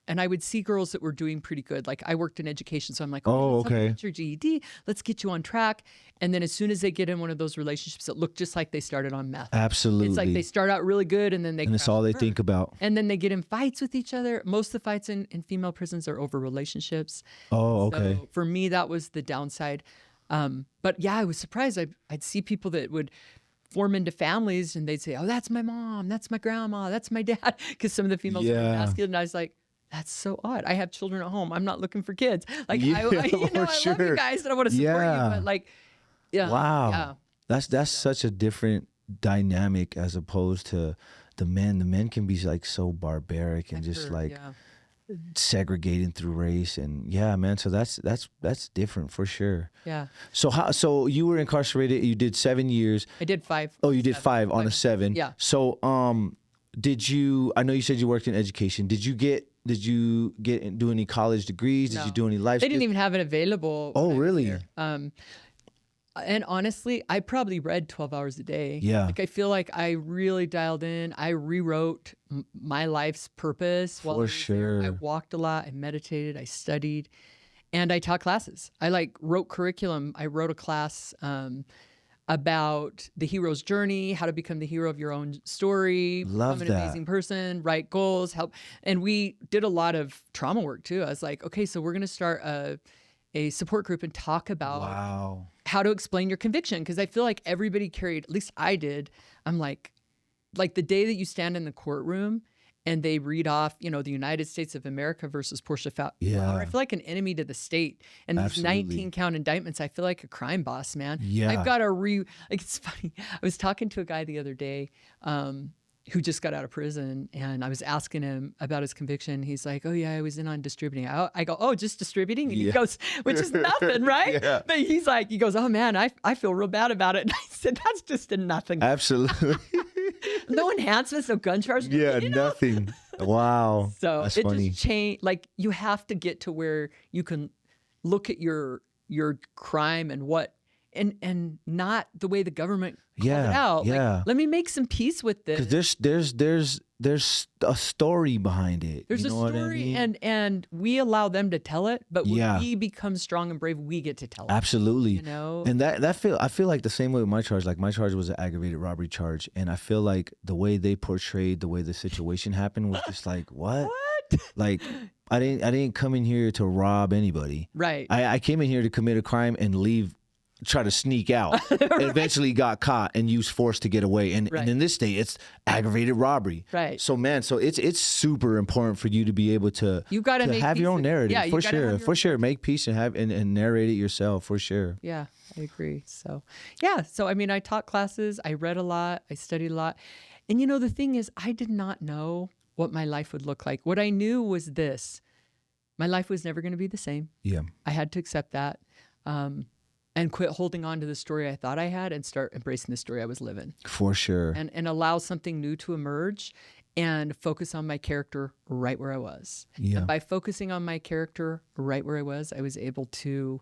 And I would see girls that were doing pretty good. Like, I worked in education, so I'm like, let's get your GED. Let's get you on track. And then as soon as they get in one of those relationships, it looked just like they started on meth. Absolutely. It's like they start out really good and then they it's all they think about. And then they get in fights with each other. Most of the fights in female prisons are over relationships. Oh, okay. So for me, that was the downside. But yeah, I was surprised. I'd see people that would form into families and they'd say, oh, that's my mom, that's my grandma, that's my dad. Because some of the females were masculine. And I was like, that's so odd. I have children at home. I'm not looking for kids. Like, I love you guys and I want to support you. But like, wow. Yeah. That's such a different dynamic as opposed to the men. The men can be like so barbaric and just like segregating through race, and yeah, man. So that's different for sure. Yeah. So you were incarcerated. You did 7 years. I did 5. Oh, you did 5 on a 7. Yeah. So did you? I know you said you worked in education. Did you do any college degrees? Did you do any life? They didn't even have it available. Oh, really? And honestly, I probably read 12 hours a day. Yeah. Like I feel like I really dialed in. I rewrote my life's purpose. While I was there. I walked a lot. I meditated. I studied, and I taught classes. I wrote curriculum. I wrote a class about the hero's journey, how to become the hero of your own story, Love become an that. amazing person, write goals, help. And we did a lot of trauma work too. I was like, okay, so we're going to start a support group and talk about how to explain your conviction. Because I feel like everybody carried, at least I did. I'm like the day that you stand in the courtroom and they read off, the United States of America versus Portia Louder. I feel like an enemy to the state. And these 19 count indictments, I feel like a crime boss, man. Yeah. I've got it's funny. I was talking to a guy the other day who just got out of prison, and I was asking him about his conviction. He's like, oh yeah, I was in on distributing. I go, oh, just distributing? And he goes, which is nothing, right? Yeah. But he goes, oh man, I feel real bad about it. And I said, that's just a nothing. Absolutely. No enhancements, no gun charges. Yeah, nothing. Wow. So that's it funny. just changed. Like you have to get to where you can look at your crime and and not the way the government called it out. Yeah. Like, let me make some peace with this. Because there's a story behind it. There's you know a story, what I mean? and we allow them to tell it, but when we become strong and brave, we get to tell it. Absolutely. And I feel like the same way with my charge. Like my charge was an aggravated robbery charge, and I feel like the way they portrayed the way the situation happened was just like what? Like I didn't come in here to rob anybody. Right. I came in here to commit a crime and leave. Try to sneak out and eventually got caught and used force to get away. And in this state, it's aggravated robbery. Right. So, man, it's super important for you to be able to, you gotta have your own narrative. Yeah, for sure. Make peace and have and narrate it yourself, for sure. Yeah, I agree. So, yeah. So, I mean, I taught classes. I read a lot. I studied a lot. And, the thing is, I did not know what my life would look like. What I knew was this. My life was never going to be the same. Yeah. I had to accept that. And quit holding on to the story I thought I had and start embracing the story I was living. For sure. And allow something new to emerge and focus on my character right where I was. Yeah. And by focusing on my character right where I was able to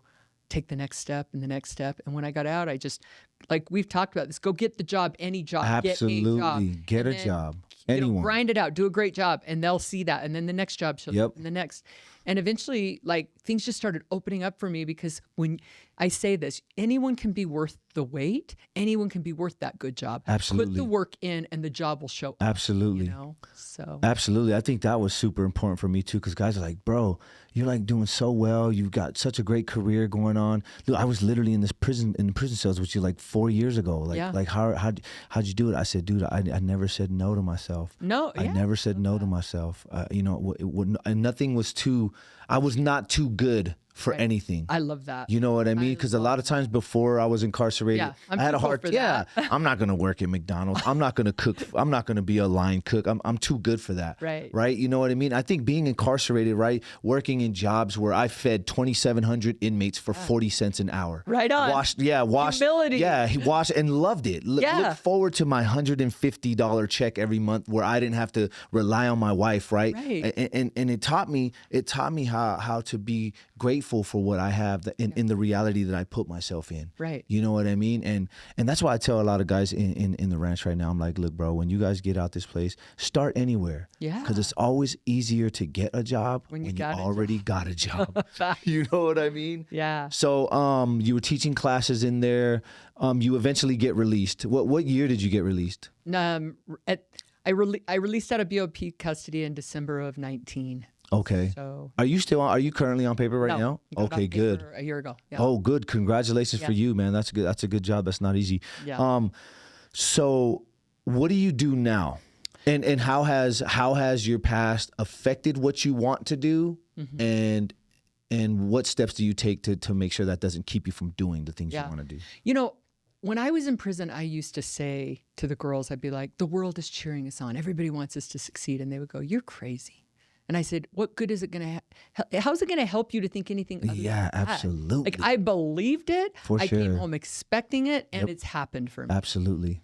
take the next step and the next step. And when I got out, I just, like we've talked about this, go get the job, any job. Absolutely. Get a job. Anyone. Grind it out, do a great job, and they'll see that. And then the next job shows up, and the next. And eventually, like, things just started opening up for me because when I say this, anyone can be worth the wait. Anyone can be worth that good job. Absolutely. Put the work in and the job will show up. Absolutely. So. Absolutely. I think that was super important for me too, because guys are like, bro, you're like doing so well. You've got such a great career going on. Look, I was literally in the prison cells with you like 4 years ago. Like how'd you do it? I said, dude, I never said no to myself. No, I never said no to myself. And nothing was I was not too good for anything. I love that. You know what I mean? Because a lot of times before I was incarcerated, I had a hard time. I'm not going to work at McDonald's. I'm not going to cook. I'm not going to be a line cook. I'm too good for that. Right? You know what I mean? I think being incarcerated, right? Working in jobs where I fed 2,700 inmates for 40 cents an hour. Right on. Washed. Humility. Yeah, he washed and loved it. Look forward to my $150 check every month where I didn't have to rely on my wife, right? And it taught me how to be grateful for what I have in the reality that I put myself in. Right. You know what I mean? And that's why I tell a lot of guys in the ranch right now, I'm like, look, bro, when you guys get out this place, start anywhere. Yeah. Because it's always easier to get a job when you already got a job. You know what I mean? Yeah. So you were teaching classes in there. You eventually get released. What year did you get released? I released out of BOP custody in December of 19. Okay. So are you currently on paper right now? Okay, good. A year ago. Yeah. Oh, good. Congratulations for you, man. That's good. That's a good job. That's not easy. Yeah. So what do you do now? And how has your past affected what you want to do? Mm-hmm. And what steps do you take to make sure that doesn't keep you from doing the things you want to do? when I was in prison, I used to say to the girls, I'd be like, the world is cheering us on. Everybody wants us to succeed. And they would go, you're crazy. And I said, what good is it going to how's it going to help you to think anything other than that? Absolutely. Like, I believed it. I came home expecting it, and it's happened for me. Absolutely.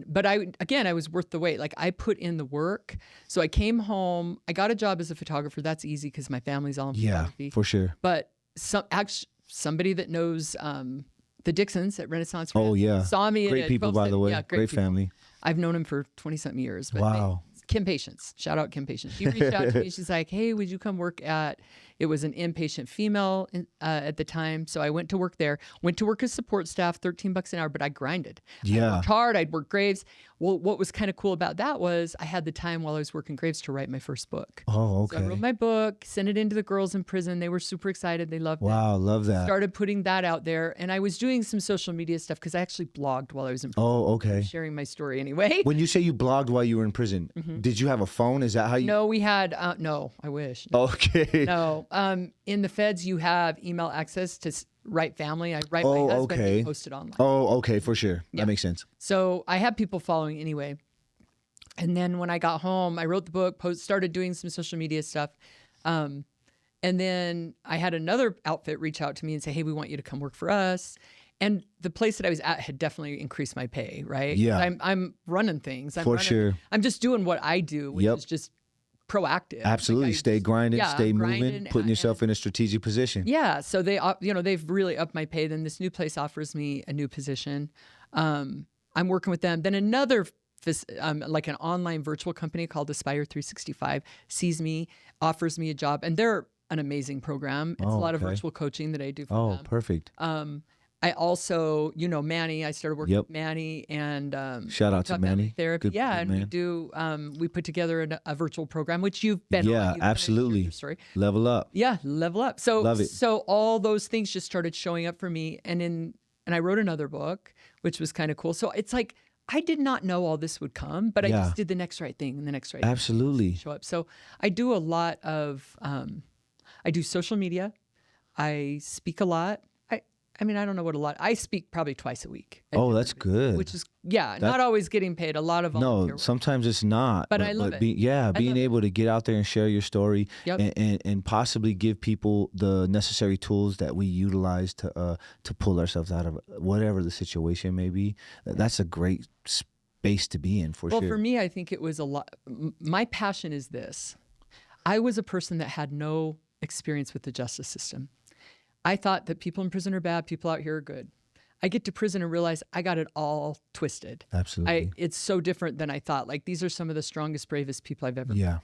But I was worth the wait. Like, I put in the work. So I came home. I got a job as a photographer. That's easy because my family's all in photography. For sure. But somebody that knows the Dixons at Renaissance Ranch saw me. Great people, by the way. Yeah, great family. I've known him for 20-something years. But wow. Kim Patience. Shout out Kim Patience. She reached out to me. She's like, hey, would you come work at, it was an inpatient female at the time. So I went to work there, went to work as support staff, $13 an hour, but I grinded. I worked hard. I'd work graves. Well, what was kind of cool about that was I had the time while I was working graves to write my first book. Oh, okay. So I wrote my book, sent it into the girls in prison. They were super excited. They loved it. Wow, love that. Started putting that out there. And I was doing some social media stuff because I actually blogged while I was in prison. Oh, okay. Sharing my story anyway. When you say you blogged while you were in prison, did you have a phone? Is that how you? No, we had, no, I wish. Okay. No. In the feds, you have email access to Write Family. I write my husband and post it online. Oh, okay, for sure. That makes sense. So I had people following anyway. And then when I got home, I wrote the book, started doing some social media stuff. And then I had another outfit reach out to me and say, hey, we want you to come work for us. And the place that I was at had definitely increased my pay, right? Yeah. I'm running things. Sure. I'm just doing what I do, which is just proactive. Absolutely. Like stay grinding, stay moving, grinding, putting yourself in a strategic position. Yeah. So they've really upped my pay. Then this new place offers me a new position. I'm working with them. Then another like an online virtual company called Aspire 365 sees me, offers me a job, and they're an amazing program. It's a lot of virtual coaching that I do for them. Oh, perfect. I also, Manny, I started working with Manny, and shout out to Manny. Therapy. Good, and man. we put together a virtual program, which you've been on. Yeah, absolutely. Story. Level up. Yeah, level up. So, love it. So all those things just started showing up for me, and I wrote another book, which was kind of cool. So it's like, I did not know all this would come, but I just did the next right thing and the next right Absolutely. thing show up. So I do a lot of, I do social media. I speak a lot. I don't know what a lot. I speak probably twice a week. Oh, that's good. Which is, not always getting paid. A lot of volunteer work. Sometimes it's not. But I love it. Being able to get out there and share your story and possibly give people the necessary tools that we utilize to pull ourselves out of whatever the situation may be. That's a great space to be in, for sure. Well, for me, I think it was a lot. My passion is this. I was a person that had no experience with the justice system. I thought that people in prison are bad, people out here are good. I get to prison and realize I got it all twisted. Absolutely. It's so different than I thought. Like, these are some of the strongest, bravest people I've ever met.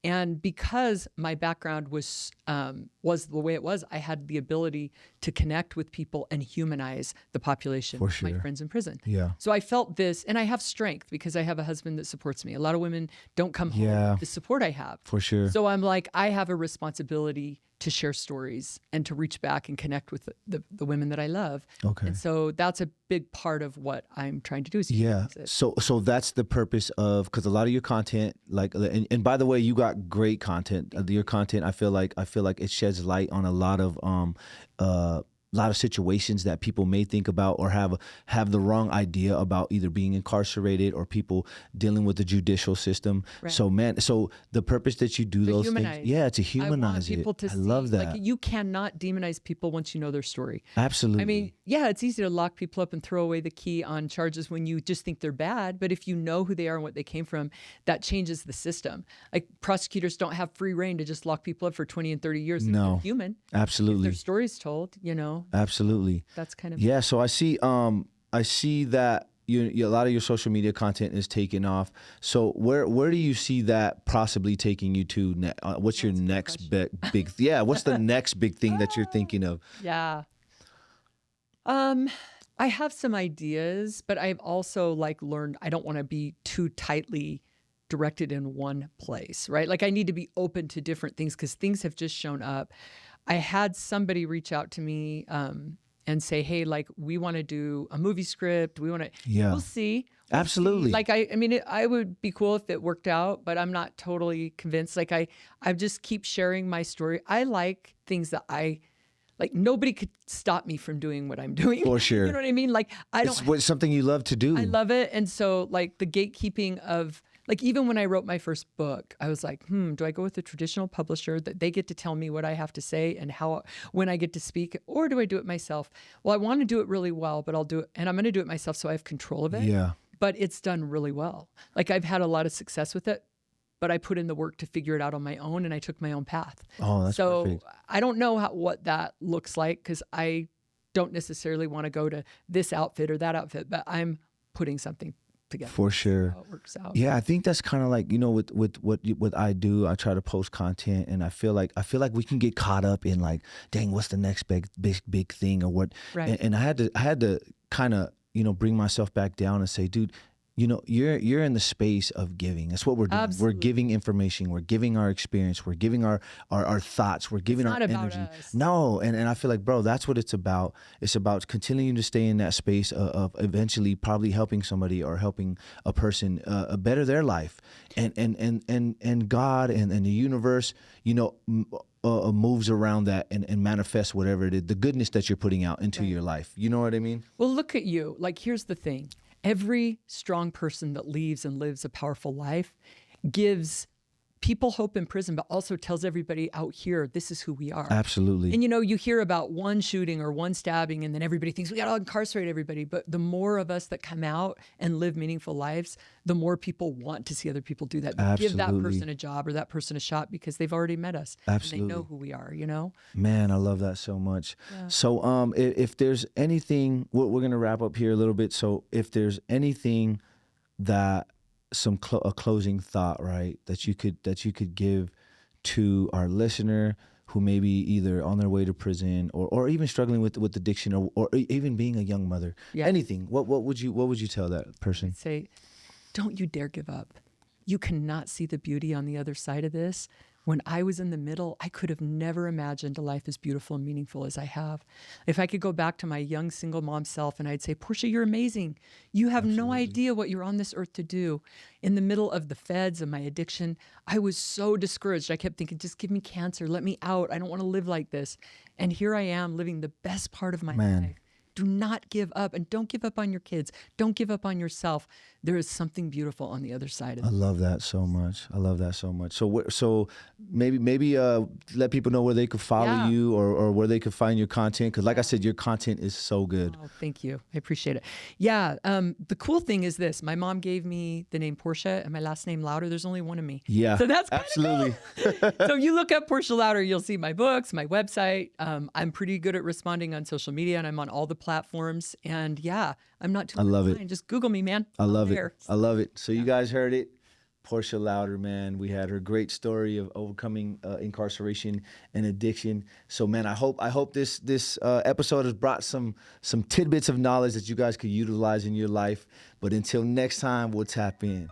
And because my background was the way it was, I had the ability to connect with people and humanize the population, my friends in prison. Yeah. So I felt this, and I have strength because I have a husband that supports me. A lot of women don't come home with the support I have. For sure. So I'm like, I have a responsibility to share stories and to reach back and connect with the women that I love. Okay. And so that's a big part of what I'm trying to do. Is So that's the purpose of, because a lot of your content, like, and by the way, you got great content. Your content, I feel like it sheds light on a lot of situations that people may think about or have the wrong idea about, either being incarcerated or people dealing with the judicial system. Right. So the purpose that you do those things, to humanize it. I love that. Like, you cannot demonize people once you know their story. Absolutely. I mean, it's easy to lock people up and throw away the key on charges when you just think they're bad. But if you know who they are and what they came from, that changes the system. Like, prosecutors don't have free reign to just lock people up for 20 and 30 years. No. They're human. Absolutely. If their story's told, Absolutely. That's kind of So I see that a lot of your social media content is taking off. So where do you see that possibly taking you to? What's your next big what's the next big thing that you're thinking of? Yeah. I have some ideas, but I've also learned I don't want to be too tightly directed in one place, right? Like, I need to be open to different things because things have just shown up. I had somebody reach out to me and say, hey, we want to do a movie script. We want to, we'll see. Absolutely. I would be cool if it worked out, but I'm not totally convinced. I just keep sharing my story. I like things that like nobody could stop me from doing what I'm doing. For sure. You know what I mean? Like It's something you love to do. I love it. And so like the gatekeeping of, like, even when I wrote my first book, I was like, do I go with a traditional publisher that they get to tell me what I have to say and when I get to speak, or do I do it myself? Well, I want to do it really well, but I'll do it, and I'm going to do it myself so I have control of it. Yeah. But it's done really well. Like, I've had a lot of success with it, but I put in the work to figure it out on my own, and I took my own path. Oh, that's perfect. I don't know what that looks like, because I don't necessarily want to go to this outfit or that outfit, but I'm putting something together. For sure. How it works out. Yeah, I think that's kind of like, with what I do. I try to post content, and I feel like we can get caught up in like, dang, what's the next big thing or what? Right. And I had to kind of bring myself back down and say, dude, you're in the space of giving. That's what we're doing. Absolutely. We're giving information. We're giving our experience. We're giving our thoughts. We're giving our energy. Not about us. No, and I feel like, bro, that's what it's about. It's about continuing to stay in that space of eventually probably helping somebody or helping a person better their life. And God and the universe, moves around that and manifests whatever it is, the goodness that you're putting out into your life. You know what I mean? Well, look at you. Like, here's the thing. Every strong person that leaves and lives a powerful life gives people hope in prison, but also tells everybody out here, this is who we are. Absolutely. And you hear about one shooting or one stabbing, and then everybody thinks we got to incarcerate everybody. But the more of us that come out and live meaningful lives, the more people want to see other people do that. Give that Absolutely. person a job or that person a shot, because they've already met us. Absolutely. And they know who we are, Man, I love that so much. Yeah. So if there's anything, we're going to wrap up here a little bit. So if there's anything that a closing thought, right, that you could give to our listener who may be either on their way to prison or even struggling with addiction or even being a young mother, anything, what would you tell that person? I'd say, don't you dare give up. You cannot see the beauty on the other side of this. When I was in the middle, I could have never imagined a life as beautiful and meaningful as I have. If I could go back to my young single mom self and I'd say, Portia, you're amazing. You have no idea what you're on this earth to do. In the middle of the feds and my addiction, I was so discouraged. I kept thinking, just give me cancer, let me out. I don't want to live like this. And here I am living the best part of my life. Do not give up, and don't give up on your kids. Don't give up on yourself. There is something beautiful on the other side of it. I love that so much. So maybe let people know where they could follow you or where they could find your content, because like I said, your content is so good. Oh, thank you. I appreciate it. Yeah. The cool thing is this: my mom gave me the name Portia and my last name Louder. There's only one of me. Yeah. So that's absolutely cool. So you look up Portia Louder, you'll see my books, my website. I'm pretty good at responding on social media, and I'm on all the platforms. And yeah, I'm not too. I love it. Just Google me, man. I love it. I love it. So you guys heard it. Portia Louder, man. We had her great story of overcoming incarceration and addiction. So, man, I hope this episode has brought some tidbits of knowledge that you guys could utilize in your life. But until next time, we'll tap in.